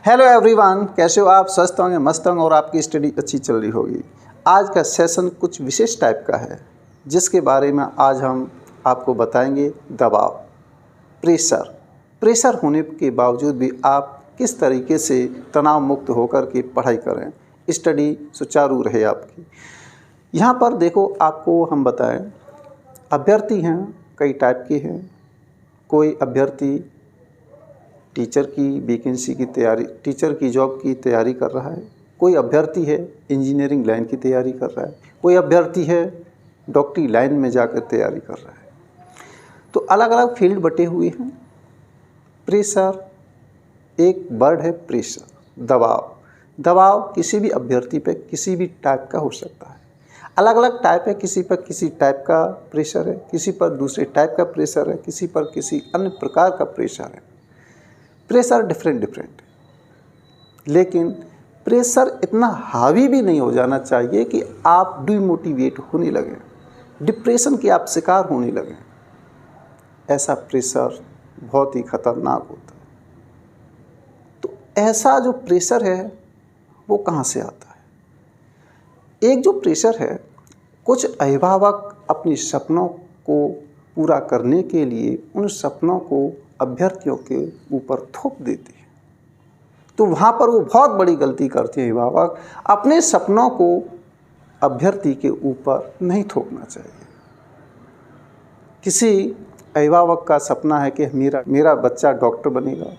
Hello everyone, कैसे हो आप? स्वस्थ होंगे, मस्त होंगे और आपकी स्टडी अच्छी चल रही होगी। आज का सेशन कुछ विशेष टाइप का है जिसके बारे में आज हम आपको बताएंगे। दबाव, प्रेशर होने के बावजूद भी आप किस तरीके से तनाव मुक्त होकर के पढ़ाई करें, स्टडी सुचारू रहे आपकी। यहाँ पर देखो, आपको हम बताएं, अभ्यर्थी हैं, कई टाइप के हैं। कोई अभ्यर्थी टीचर की वैकेंसी की तैयारी, टीचर की जॉब की तैयारी कर रहा है। कोई अभ्यर्थी है इंजीनियरिंग लाइन की तैयारी कर रहा है। कोई अभ्यर्थी है डॉक्टरी लाइन में जाकर तैयारी कर रहा है। तो अलग अलग फील्ड बटे हुए हैं। प्रेशर एक वर्ड है, प्रेशर दबाव किसी भी अभ्यर्थी पे किसी भी टाइप का हो सकता है। अलग अलग टाइप है, किसी पर किसी टाइप का प्रेशर है, किसी पर दूसरे टाइप का प्रेशर है, किसी पर किसी अन्य प्रकार का प्रेशर है। प्रेशर डिफरेंट, लेकिन प्रेशर इतना हावी भी नहीं हो जाना चाहिए कि आप डिमोटिवेट होने लगें, डिप्रेशन के आप शिकार होने लगें। ऐसा प्रेशर बहुत ही खतरनाक होता है। तो ऐसा जो प्रेशर है वो कहाँ से आता है? एक जो प्रेशर है, कुछ अभिभावक अपने सपनों को पूरा करने के लिए उन सपनों को अभ्यर्थियों के ऊपर थोप देते हैं। तो वहाँ पर वो बहुत बड़ी गलती करते हैं। अभिभावक अपने सपनों को अभ्यर्थी के ऊपर नहीं थोपना चाहिए। किसी अभिभावक का सपना है कि मेरा बच्चा डॉक्टर बनेगा।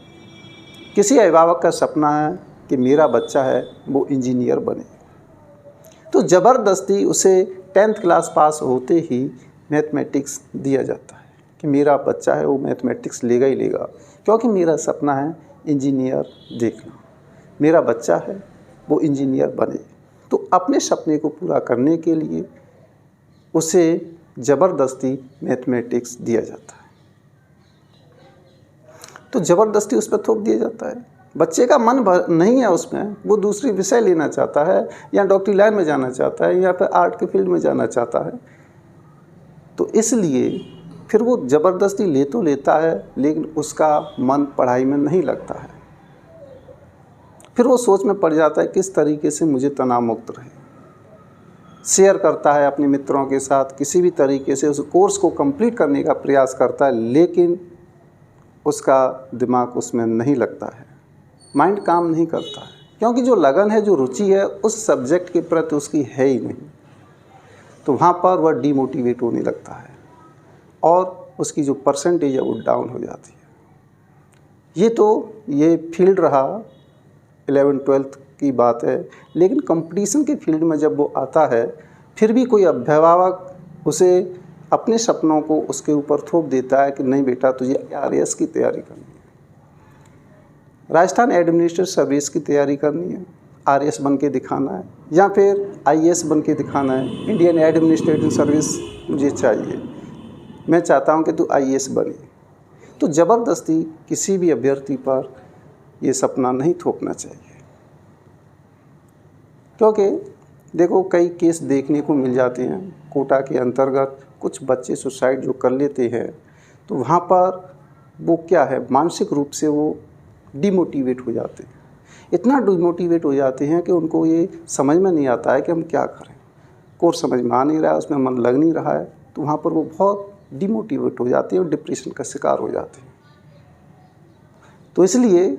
किसी अभिभावक का सपना है कि मेरा बच्चा है वो इंजीनियर बनेगा। तो ज़बरदस्ती उसे 10th क्लास पास होते ही मैथमेटिक्स दिया जाता है कि मेरा बच्चा है वो मैथमेटिक्स लेगा ही लेगा, क्योंकि मेरा सपना है इंजीनियर देखना, मेरा बच्चा है वो इंजीनियर बने। तो अपने सपने को पूरा करने के लिए उसे ज़बरदस्ती मैथमेटिक्स दिया जाता है। तो ज़बरदस्ती उस पर थोप दिया जाता है। बच्चे का मन नहीं है उसमें, वो दूसरी विषय लेना चाहता है या डॉक्टरी लाइन में जाना चाहता है या फिर आर्ट के फील्ड में जाना चाहता है। तो इसलिए फिर वो ज़बरदस्ती ले तो लेता है, लेकिन उसका मन पढ़ाई में नहीं लगता है। फिर वो सोच में पड़ जाता है किस तरीके से मुझे तनाव मुक्त रहे। शेयर करता है अपने मित्रों के साथ, किसी भी तरीके से उस कोर्स को कंप्लीट करने का प्रयास करता है, लेकिन उसका दिमाग उसमें नहीं लगता है, माइंड काम नहीं करता है, क्योंकि जो लगन है, जो रुचि है उस सब्जेक्ट के प्रति उसकी है ही नहीं। तो वहाँ पर वह डीमोटिवेट होने लगता है और उसकी जो परसेंटेज है वो डाउन हो जाती है। ये फील्ड रहा 11th-12th की बात है। लेकिन कंपटीशन के फील्ड में जब वो आता है, फिर भी कोई अभिभावक उसे अपने सपनों को उसके ऊपर थोप देता है कि नहीं बेटा, तुझे RAS की तैयारी करनी है, राजस्थान एडमिनिस्ट्रेटिव सर्विस की तैयारी करनी है, RAS बन के दिखाना है, या फिर IAS बन के दिखाना है, इंडियन एडमिनिस्ट्रेटिव सर्विस मुझे चाहिए, मैं चाहता हूं कि तू IAS बने। तो ज़बरदस्ती किसी भी अभ्यर्थी पर ये सपना नहीं थोपना चाहिए, क्योंकि देखो कई केस देखने को मिल जाते हैं। कोटा के अंतर्गत कुछ बच्चे सुसाइड जो कर लेते हैं, तो वहाँ पर वो क्या है, मानसिक रूप से वो डिमोटिवेट हो जाते हैं। इतना डिमोटिवेट हो जाते हैं कि उनको ये समझ में नहीं आता है कि हम क्या करें। कोर्स समझ में आ नहीं रहा है, उसमें मन लग नहीं रहा है, तो वहाँ पर वो बहुत डिमोटिवेट हो जाते हैं और डिप्रेशन का शिकार हो जाते हैं। तो इसलिए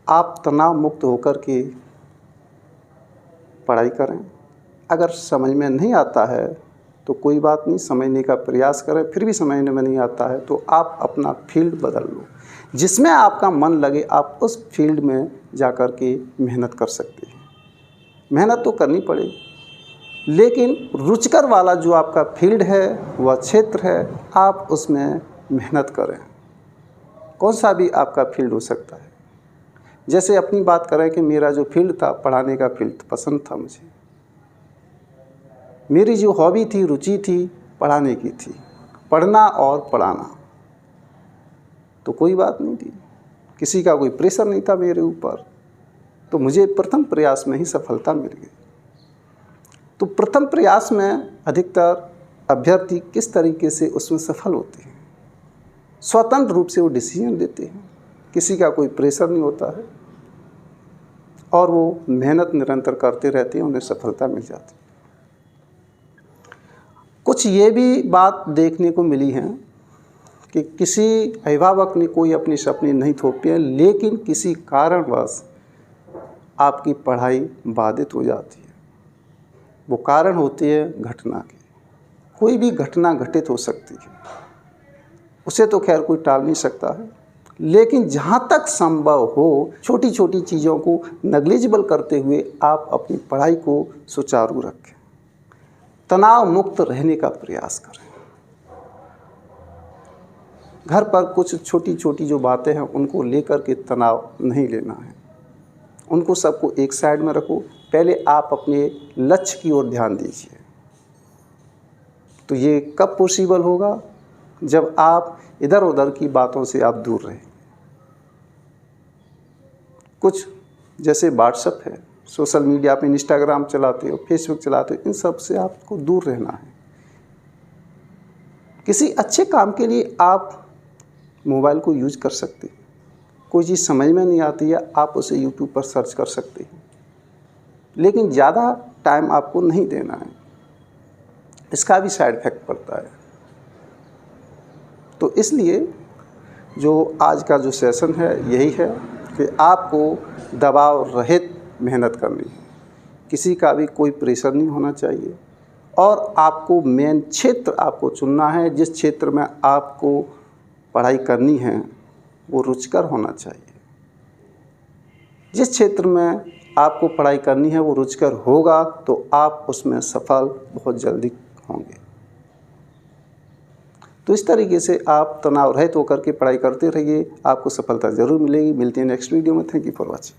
आप तनाव मुक्त होकर के पढ़ाई करें। अगर समझ में नहीं आता है तो कोई बात नहीं, समझने का प्रयास करें। फिर भी समझने में नहीं आता है तो आप अपना फील्ड बदल लो, जिसमें आपका मन लगे आप उस फील्ड में जाकर के मेहनत कर सकते हैं। मेहनत तो करनी पड़ेगी, लेकिन रुचिकर वाला जो आपका फील्ड है, वह क्षेत्र है, आप उसमें मेहनत करें। कौन सा भी आपका फील्ड हो सकता है। जैसे अपनी बात करें कि मेरा जो फील्ड था, पढ़ाने का फील्ड पसंद था मुझे, मेरी जो हॉबी थी, रुचि थी, पढ़ाने की थी, पढ़ना और पढ़ाना। तो कोई बात नहीं थी, किसी का कोई प्रेशर नहीं था मेरे ऊपर, तो मुझे प्रथम प्रयास में ही सफलता मिल गई। तो प्रथम प्रयास में अधिकतर अभ्यर्थी किस तरीके से उसमें सफल होते हैं, स्वतंत्र रूप से वो डिसीजन लेते हैं, किसी का कोई प्रेशर नहीं होता है। और वो मेहनत निरंतर करते रहते हैं, उन्हें सफलता मिल जाती है। कुछ ये भी बात देखने को मिली है कि किसी अभिभावक ने कोई अपने सपने नहीं थोपे हैं, लेकिन किसी कारणवश आपकी पढ़ाई बाधित हो जाती है। वो कारण होती है घटना की। कोई भी घटना घटित हो सकती है, उसे तो खैर कोई टाल नहीं सकता है, लेकिन जहाँ तक संभव हो छोटी छोटी चीज़ों को नेग्लिजिबल करते हुए आप अपनी पढ़ाई को सुचारू रखें, तनाव मुक्त रहने का प्रयास करें। घर पर कुछ छोटी छोटी जो बातें हैं उनको लेकर के तनाव नहीं लेना है, उनको सबको एक साइड में रखो। पहले आप अपने लक्ष्य की ओर ध्यान दीजिए। तो ये कब पॉसिबल होगा? जब आप इधर उधर की बातों से आप दूर रहें। कुछ जैसे व्हाट्सएप है, सोशल मीडिया पे इंस्टाग्राम चलाते हो, फेसबुक चलाते हो, इन सब से आपको दूर रहना है। किसी अच्छे काम के लिए आप मोबाइल को यूज कर सकते हैं। कोई चीज़ समझ में नहीं आती है, आप उसे यूट्यूब पर सर्च कर सकते हैं, लेकिन ज़्यादा टाइम आपको नहीं देना है, इसका भी साइड इफेक्ट पड़ता है। तो इसलिए जो आज का जो सेशन है यही है कि आपको दबाव रहित मेहनत करनी है, किसी का भी कोई प्रेशर नहीं होना चाहिए, और आपको मेन क्षेत्र आपको चुनना है। जिस क्षेत्र में आपको पढ़ाई करनी है वो रुचिकर होना चाहिए। जिस क्षेत्र में आपको पढ़ाई करनी है वो रुचिकर होगा तो आप उसमें सफल बहुत जल्दी होंगे। तो इस तरीके से आप तनाव रहित होकर के पढ़ाई करते रहिए, आपको सफलता ज़रूर मिलेगी। मिलते हैं नेक्स्ट वीडियो में। Thank you for watching.